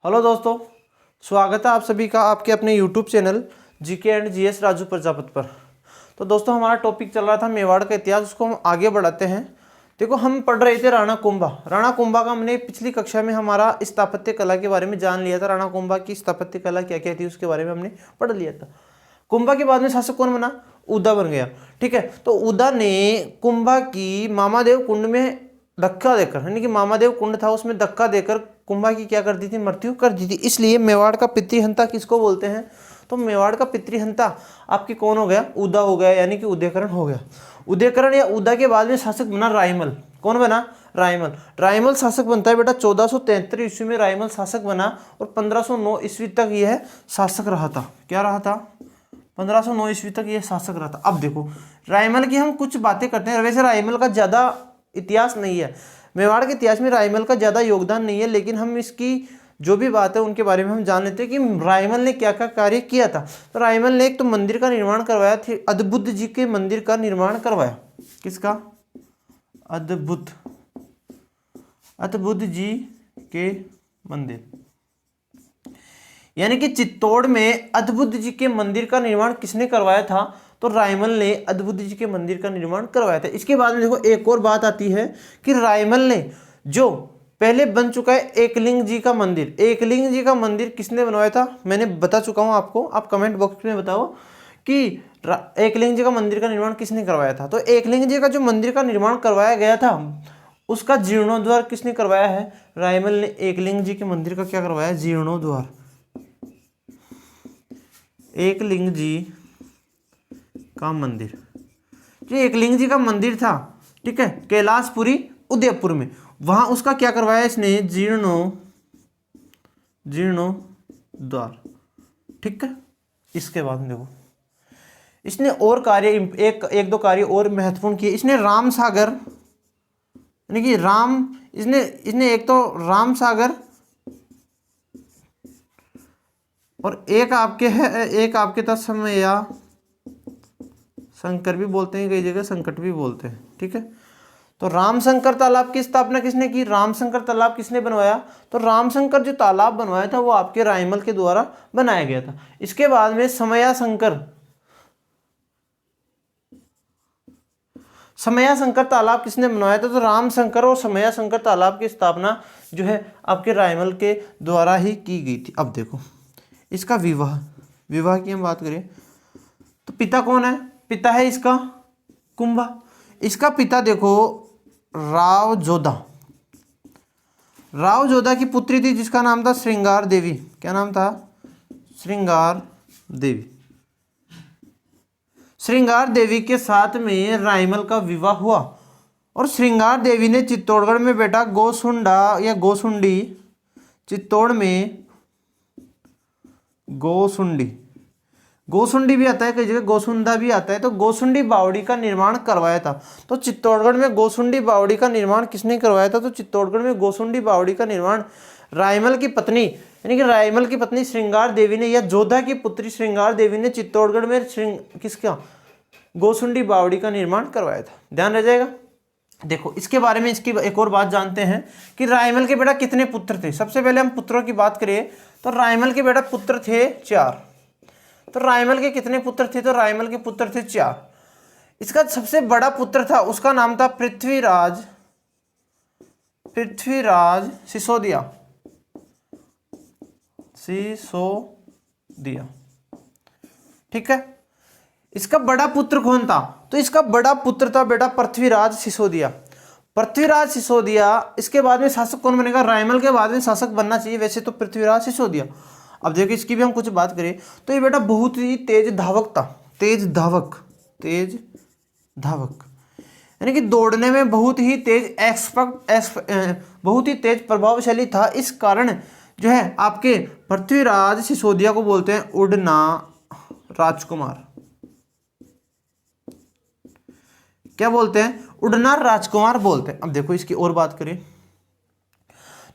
Hello दोस्तों, स्वागत है आप सभी का आपके अपने YouTube channel GK and GS Raju Prajapati पर। तो दोस्तों हमारा टॉपिक चल रहा था मेवाड़ का इतिहास, उसको हम आगे बढ़ाते हैं। देखो हम पढ़ रहे थे राणा कुंभा। राणा कुंभा का हमने पिछली कक्षा में हमारा स्थापत्य कला के बारे में जान लिया था। राणा कुंभा की स्थापत्य कला क्या क्या थी उसके बारे में हमने पढ़ लिया था। कुंभा के बाद में शासक कौन बना? उदा बन गया। ठीक है, तो उदा ने कुंभा की मामादेव कुंड में धक्का देकर, यानी कि मामादेव कुंड था उसमें धक्का देकर कुंभा की क्या कर दी थी? मृत्यु कर दी थी। इसलिए मेवाड़ का पितृहंता किसको बोलते हैं? तो मेवाड़ का पितृहंता आपकी कौन हो गया? उदा हो गया, यानी कि उदयकरण हो गया। उदयकरण या उदा के बाद में शासक बना रायमल। कौन बना? रायमल। रायमल शासक बनता है बेटा 1473 ईस्वी में रायमल शासक बना और 1509 ईस्वी तक यह शासक रहा था। क्या रहा था? 1509 ईस्वी तक यह शासक रहा था। अब देखो रायमल की हम कुछ बातें करते हैं। वैसे रायमल का ज्यादा इतिहास नहीं है, मेवाड़ के इतिहास में रायमल का ज्यादा योगदान नहीं है, लेकिन हम इसकी जो भी बात है उनके बारे में हम जान लेते हैं कि रायमल ने क्या क्या कार्य किया था। तो रायमल ने एक तो मंदिर का निर्माण करवाया था, अद्भुत जी के मंदिर का निर्माण करवाया। किसका? अद्भुत जी के मंदिर, यानी कि चित्तौड़ में अद्भुत जी के मंदिर का निर्माण किसने करवाया था? तो रायमल ने अद्भुत जी के मंदिर का निर्माण करवाया था। इसके बाद में देखो एक और बात आती है कि रायमल ने जो पहले बन चुका है एकलिंग जी का मंदिर, एकलिंग जी का मंदिर किसने बनवाया था? मैंने बता चुका हूं आपको, आप कमेंट बॉक्स में बताओ कि एकलिंग जी का मंदिर का निर्माण किसने करवाया था। तो एकलिंग जी का जो मंदिर का निर्माण करवाया गया था उसका जीर्णोद्धार किसने करवाया है? रायमल ने एकलिंग जी के मंदिर का क्या करवाया? जीर्णोद्धार। एकलिंग जी का मंदिर, जो एकलिंग जी का मंदिर था, ठीक है, कैलाशपुरी उदयपुर में, वहां उसका क्या करवाया इसने? जीर्णोद्धार। ठीक है, इसके बाद में देखो इसने और कार्य एक दो कार्य और महत्वपूर्ण किए। इसने राम सागर, यानी कि इसने एक तो राम सागर और एक आपके तत्समया शंकर भी बोलते हैं, कई जगह संकट भी बोलते हैं। ठीक है, तो रामशंकर तालाब की स्थापना किसने की? रामशंकर तालाब किसने बनवाया? तो रामशंकर जो तालाब बनवाया था वो आपके रायमल के द्वारा बनाया गया था। इसके बाद में समयाशंकर तालाब किसने बनवाया था? तो रामशंकर और समयाशंकर तालाब की स्थापना जो है आपके रायमल के द्वारा ही की गई थी। अब देखो इसका विवाह की हम बात करें तो पिता कौन है? पिता है इसका कुंभा। इसका पिता देखो राव जोधा की पुत्री थी जिसका नाम था श्रृंगार देवी। क्या नाम था? श्रृंगार देवी। श्रृंगार देवी के साथ में रायमल का विवाह हुआ और श्रृंगार देवी ने चित्तौड़गढ़ में बेटा गोसुंडा या गोसुंडी, चित्तौड़ में गोसुंडी भी आता है, कई जगह गोसुंदा भी आता है, तो गोसुंडी बावड़ी का निर्माण करवाया था। तो चित्तौड़गढ़ में गोसुंडी बावड़ी का निर्माण किसने करवाया था? तो चित्तौड़गढ़ में गोसुंडी बावड़ी का निर्माण रायमल की पत्नी, यानी कि रायमल की पत्नी श्रृंगार देवी ने, या जोधा की पुत्री श्रृंगार देवी ने चित्तौड़गढ़ में किसका? गोसुंडी बावड़ी का निर्माण करवाया था। ध्यान रह जाएगा। देखो इसके बारे में इसकी एक और बात जानते हैं कि रायमल के बेटा कितने पुत्र थे। सबसे पहले हम पुत्रों की बात करें तो रायमल के बेटा पुत्र थे 4। तो रायमल के कितने पुत्र थे? तो रायमल के पुत्र थे 4। इसका सबसे बड़ा पुत्र था, उसका नाम था पृथ्वीराज सिसोदिया। ठीक है, इसका बड़ा पुत्र कौन था? तो इसका बड़ा पुत्र था बेटा पृथ्वीराज सिसोदिया। इसके बाद में शासक कौन बनेगा? रायमल के बाद में शासक बनना चाहिए वैसे तो पृथ्वीराज सिसोदिया। अब देखो इसकी भी हम कुछ बात करें तो ये बेटा बहुत ही तेज धावक था। तेज धावक यानी कि दौड़ने में बहुत ही तेज प्रभावशाली था। इस कारण जो है आपके पृथ्वीराज सिसोदिया को बोलते हैं उड़ना राजकुमार। क्या बोलते हैं? उड़ना राजकुमार बोलते हैं। अब देखो इसकी और बात करें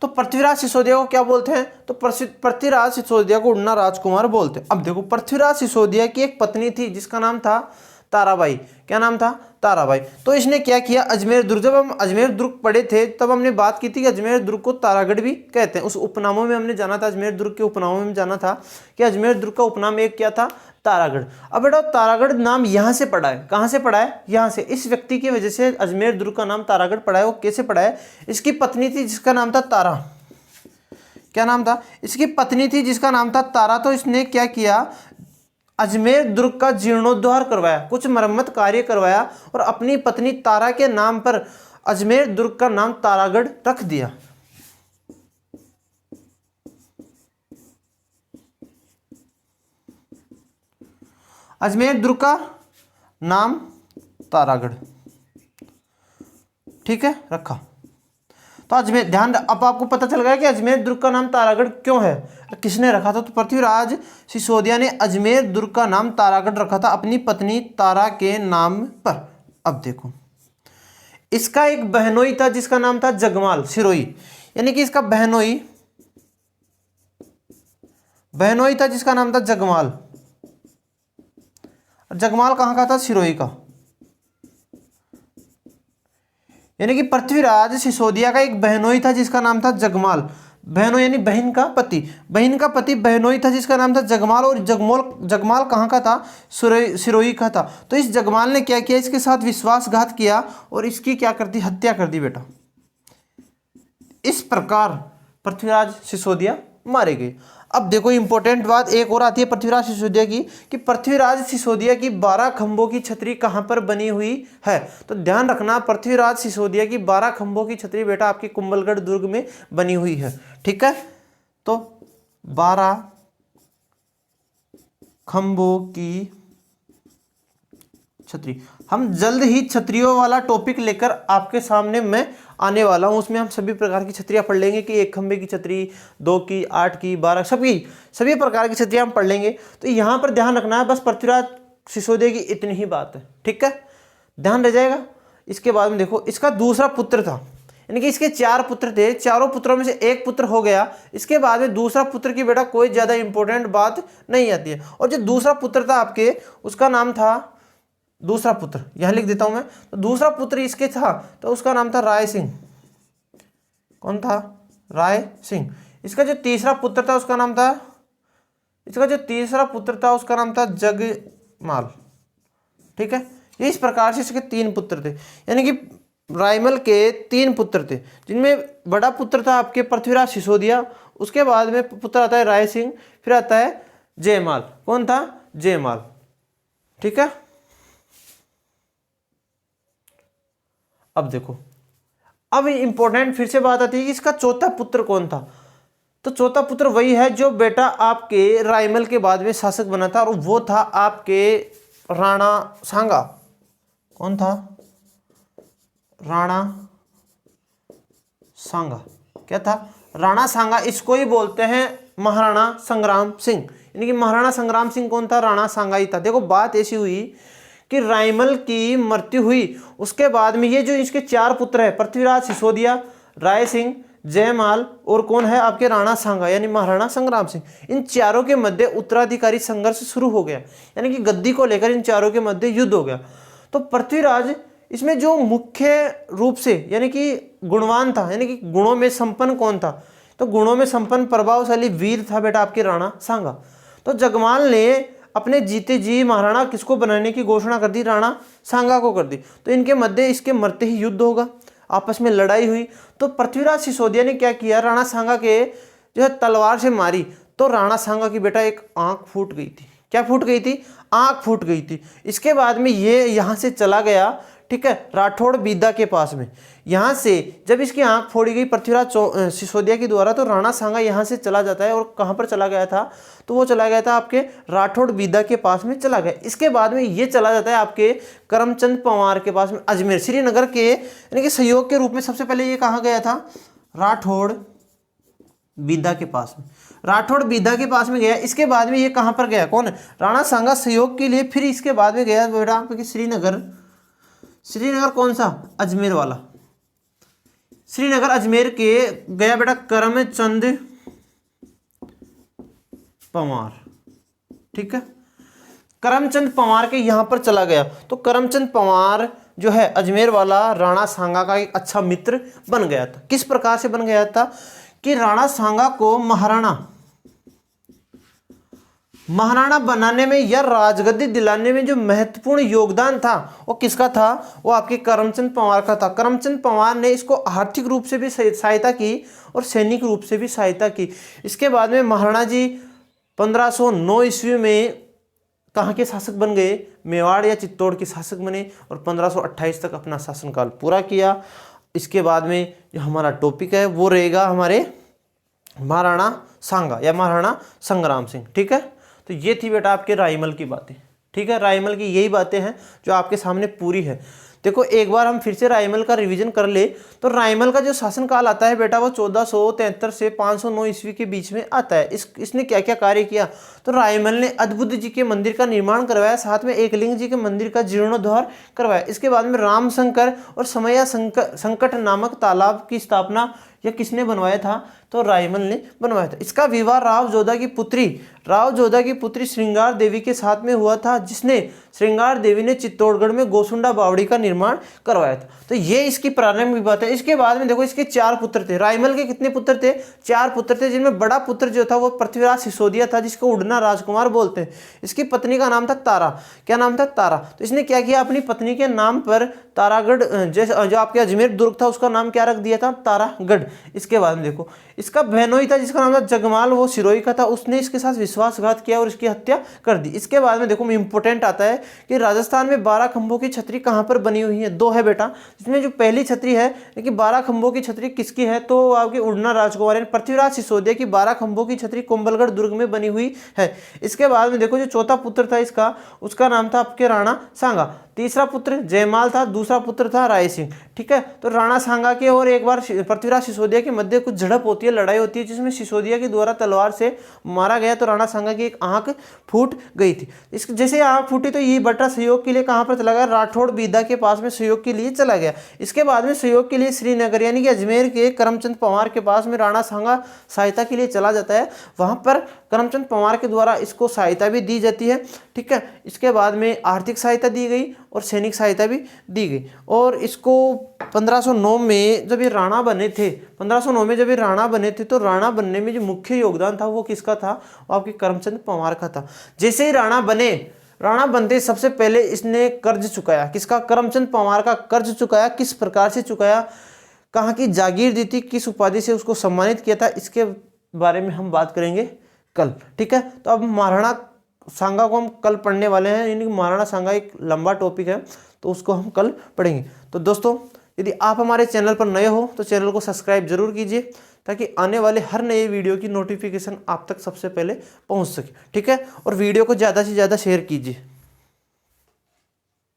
तो पृथ्वीराज सिसोदिया को क्या बोलते हैं? तो पृथ्वीराज सिसोदिया को उड़ना राजकुमार बोलते हैं। अब देखो पृथ्वीराज सिसोदिया की एक पत्नी थी जिसका नाम था ताराबाई। क्या नाम था? ताराबाई। तो इसने क्या किया, अजमेर दुर्ग, जब हम अजमेर दुर्ग पढ़े थे तब हमने बात की थी कि अजमेर दुर्ग को तारागढ़ भी कहते हैं। उस उपनामों में हमने जाना था, अजमेर दुर्ग के उपनामों में जाना था कि अजमेर दुर्ग का उपनाम एक क्या था? तारागढ़। अब बेटा तारागढ़ नाम यहाँ से पड़ा है, कहाँ से पड़ा है? यहाँ से। इस व्यक्ति की वजह से अजमेर दुर्ग का नाम तारागढ़ पड़ा है। वो कैसे पड़ा है? इसकी पत्नी थी जिसका नाम था तारा। क्या नाम था? इसकी पत्नी थी जिसका नाम था तारा। तो इसने क्या किया, अजमेर दुर्ग का जीर्णोद्धार करवाया, कुछ मरम्मत कार्य करवाया और अपनी पत्नी तारा के नाम पर अजमेर दुर्ग का नाम तारागढ़ रख दिया। अजमेर दुर्ग का नाम तारागढ़, ठीक है, रखा। तो अजमेर, ध्यान, अब आपको पता चल गया कि अजमेर दुर्ग का नाम तारागढ़ क्यों है, किसने रखा था? तो पृथ्वीराज सिसोदिया ने अजमेर दुर्ग का नाम तारागढ़ रखा था अपनी पत्नी तारा के नाम पर। अब देखो, इसका एक बहनोई था जिसका नाम था जगमाल सिरोही, यानी कि इसका बहनोई था जिसका नाम था जगमाल। जगमाल कहाँ का था? सिरोही का। यानी कि पृथ्वीराज सिसोदिया का एक बहनोई था जिसका नाम था जगमाल। बहनोई यानी बहन का पति, बहन का पति बहनोई था जिसका नाम था जगमाल। और जगमाल कहाँ का था? सिरोही का था। तो इस जगमाल ने क्या किया, इसके साथ विश्वासघात किया और इसकी क्या कर दी? हत्या कर दी बेटा। इस प्रकार पृथ्वीराज सिसोदिया मारे गए। अब देखो इंपॉर्टेंट बात एक और आती है पृथ्वीराज सिसोदिया की, कि पृथ्वीराज सिसोदिया की 12 खंभों की छतरी कहाँ पर बनी हुई है? तो ध्यान रखना, पृथ्वीराज सिसोदिया की 12 खंभों की छतरी बेटा आपकी कुंभलगढ़ दुर्ग में बनी हुई है, ठीक है। तो 12 खंभों की छतरी, हम जल्द ही छतरियों वाला टॉपिक लेकर आपके सामने मैं आने वाला हूं। उसमें हम सभी प्रकार की छतरियां पढ़ लेंगे कि एक खंभे की छतरी, 2 की, 8 की, 12, सभी प्रकार की छतरियां हम पढ़ लेंगे। तो यहां पर ध्यान रखना है, बस पृथ्वीराज सिसोदिया की इतनी ही बात है, ठीक है, ध्यान रह जाएगा। इसके बाद में देखो, इसका दूसरा पुत्र था, यानी कि इसके 4 पुत्र थे, चारों पुत्रों में से एक पुत्र हो गया। इसके बाद में दूसरा पुत्र की बेटा कोई ज्यादा इंपॉर्टेंट बात नहीं आती है। और जो दूसरा पुत्र था आपके, उसका नाम था, दूसरा पुत्र यहां लिख देता हूं मैं, तो दूसरा पुत्र इसके था तो उसका नाम था राय सिंह। कौन था? राय सिंह। इसका जो तीसरा पुत्र था उसका नाम था जगमाल, ठीक है। ये इस प्रकार से इसके 3 पुत्र थे, यानी कि रायमल के 3 पुत्र थे, जिनमें बड़ा पुत्र था आपके पृथ्वीराज सिसोदिया, उसके बाद में पुत्र आता है राय सिंह, फिर आता है जयमाल। कौन था? जयमाल, ठीक है। अब देखो, अब इंपॉर्टेंट फिर से बात आती है कि इसका चौथा पुत्र कौन था? तो चौथा पुत्र वही है जो बेटा आपके रायमल के बाद में शासक बना था, और वो था आपके राणा सांगा। कौन था? राणा सांगा। क्या था? राणा सांगा। इसको ही बोलते हैं महाराणा संग्राम सिंह, यानी कि महाराणा संग्राम सिंह कौन था? राणा सांगा ही था। देखो बात ऐसी हुई कि रायमल की मृत्यु हुई, उसके बाद में ये जो इसके 4 पुत्र है, पृथ्वीराज सिसोदिया, राय सिंह, जयमाल और कौन है आपके? राणा सांगा, यानी महाराणा संग्राम सिंह। इन चारों के मध्य उत्तराधिकारी संघर्ष शुरू हो गया, यानी कि गद्दी को लेकर इन चारों के मध्य युद्ध हो गया। तो पृथ्वीराज इसमें जो मुख्य रूप से यानी कि गुणवान था, यानी कि गुणों में संपन्न कौन था? तो गुणों में संपन्न प्रभावशाली वीर था बेटा आपके राणा सांगा। तो जगमाल ने अपने जीते जी महाराणा किसको बनाने की घोषणा कर दी? राणा सांगा को कर दी। तो इनके मध्य इसके मरते ही युद्ध होगा, आपस में लड़ाई हुई। तो पृथ्वीराज सिसोदिया ने क्या किया? राणा सांगा के जो है तलवार से मारी, तो राणा सांगा की बेटा एक आंख फूट गई थी। क्या फूट गई थी? आंख फूट गई थी। इसके बाद में ये यहाँ से चला गया, ठीक है, राठौड़ बीदा के पास में। यहाँ से जब इसकी आंख फोड़ी गई पृथ्वीराज सिसोदिया के द्वारा, तो राणा सांगा यहाँ से चला जाता है। और कहाँ पर चला गया था? तो वो चला गया था आपके राठौड़ बीदा के पास में चला गया। इसके बाद में ये चला जाता है आपके करमचंद पंवार के पास में अजमेर, श्रीनगर के, यानी कि सहयोग के रूप में। सबसे पहले ये कहाँ गया था? राठौड़ बीदा के पास में, राठौड़ बीदा के पास में गया। इसके बाद में ये कहाँ पर गया? कौन? राणा सांगा सहयोग के लिए। फिर इसके बाद में गया बेटा आपके श्रीनगर कौन सा? अजमेर वाला। श्रीनगर अजमेर के गया बेटा करमचंद पंवार, ठीक है। करमचंद पंवार के यहाँ पर चला गया। तो करमचंद पंवार जो है अजमेर वाला राणा सांगा का एक अच्छा मित्र बन गया था। किस प्रकार से बन गया था कि राणा सांगा को महाराणा बनाने में या राजगद्दी दिलाने में जो महत्वपूर्ण योगदान था वो किसका था, वो आपके करमचंद पंवार का था। करमचंद पंवार ने इसको आर्थिक रूप से भी सहायता की और सैनिक रूप से भी सहायता की। इसके बाद में महाराणा जी 1509 ईस्वी में कहाँ के शासक बन गए, मेवाड़ या चित्तौड़ के शासक बने और 1528 तक अपना शासनकाल पूरा किया। इसके बाद में जो हमारा टॉपिक है वो रहेगा हमारे महाराणा सांगा या महाराणा संग्राम सिंह। ठीक है, तो ये थी बेटा आपके रायमल की बातें। ठीक है, रायमल की यही बातें हैं जो आपके सामने पूरी है। देखो एक बार हम फिर से रायमल का रिवीजन कर ले तो रायमल का जो शासनकाल आता है बेटा वो 1473 से 509 ईस्वी के बीच में आता है। इसने क्या क्या कार्य किया, तो रायमल ने अद्भुत जी के मंदिर का निर्माण करवाया, साथ में एकलिंग जी के मंदिर का जीर्णोद्धार करवाया। इसके बाद में रामशंकर और समया संकट नामक तालाब की स्थापना या किसने बनवाया था, तो रायमल ने बनवाया था। इसका विवाह राव जोधा की पुत्री श्रृंगार देवी के साथ में हुआ था, जिसने श्रृंगार देवी ने चित्तौड़गढ़ में गोसुंडा बावड़ी का निर्माण करवाया था। तो ये इसकी प्रारंभिक बात है। इसके बाद में देखो इसके 4 पुत्र थे। रायमल के कितने पुत्र थे, 4 पुत्र थे, जिनमें बड़ा पुत्र जो था वो पृथ्वीराज सिसोदिया था, जिसको उड़ना राजकुमार बोलते हैं। इसकी पत्नी का नाम था तारा। क्या नाम था, तारा। तो इसने क्या किया, अपनी पत्नी के नाम पर तारागढ़ जो आपके अजमेर दुर्ग था उसका नाम क्या रख दिया था, तारागढ़। इसके बाद में देखो इसका बहनोई था जिसका नाम था जगमाल, वो सिरोही का था, उसने इसके साथ विश्वासघात किया और इसकी हत्या कर दी। इसके बाद में देखो इंपॉर्टेंट आता है कि राजस्थान में 12 खंभों की छतरी कहाँ पर बनी हुई है, 2 है बेटा। इसमें जो पहली छतरी है लेकिन 12 खंभों की छतरी किसकी है, तो आपके उड़ना राजकुमार पृथ्वीराज सिसोदिया की 12 खंभों की छतरी कुंभलगढ़ दुर्ग में बनी हुई है। इसके बाद में देखो जो चौथा पुत्र था इसका, उसका नाम था आपके राणा सांगा। तीसरा पुत्र जयमाल था, दूसरा पुत्र था राय सिंह। ठीक है, तो राणा सांगा के और एक बार पृथ्वीराज सिसोदिया के मध्य कुछ झड़प होती है, लड़ाई होती है, जिसमें सिसोदिया के द्वारा तलवार से मारा गया। तो राणा सांगा की एक आंख फूट गई थी। जैसे आंख फूटी तो ये बटा सहयोग के लिए कहाँ पर चला गया, राठौड़ बीदा के पास में सहयोग के लिए चला गया। इसके बाद में सहयोग के लिए श्रीनगर यानी कि अजमेर के करमचंद पंवार के पास में राणा सांगा सहायता के लिए चला जाता है। वहां पर करमचंद पंवार के द्वारा इसको सहायता भी दी जाती है। ठीक है, इसके बाद में आर्थिक सहायता दी गई और सैनिक सहायता भी दी गई। और इसको 1509 में जब ये राणा बने थे, 1509 में जब ये राणा बने थे तो राणा बनने में जो मुख्य योगदान था वो किसका था, वो आपके करमचंद पंवार का था। जैसे ही राणा बनते सबसे पहले इसने कर्ज चुकाया। किसका, करमचंद पंवार का कर्ज चुकाया। किस प्रकार से चुकाया, कहाँ की जागीर दी थी, किस उपाधि से उसको सम्मानित किया था, इसके बारे में हम बात करेंगे कल। ठीक है, तो अब महाराणा सांगा को हम कल पढ़ने वाले हैं, यानी महाराणा सांगा एक लंबा टॉपिक है तो उसको हम कल पढ़ेंगे। तो दोस्तों यदि आप हमारे चैनल पर नए हो तो चैनल को सब्सक्राइब जरूर कीजिए ताकि आने वाले हर नए वीडियो की नोटिफिकेशन आप तक सबसे पहले पहुंच सके। ठीक है, और वीडियो को ज़्यादा से ज़्यादा शेयर कीजिए।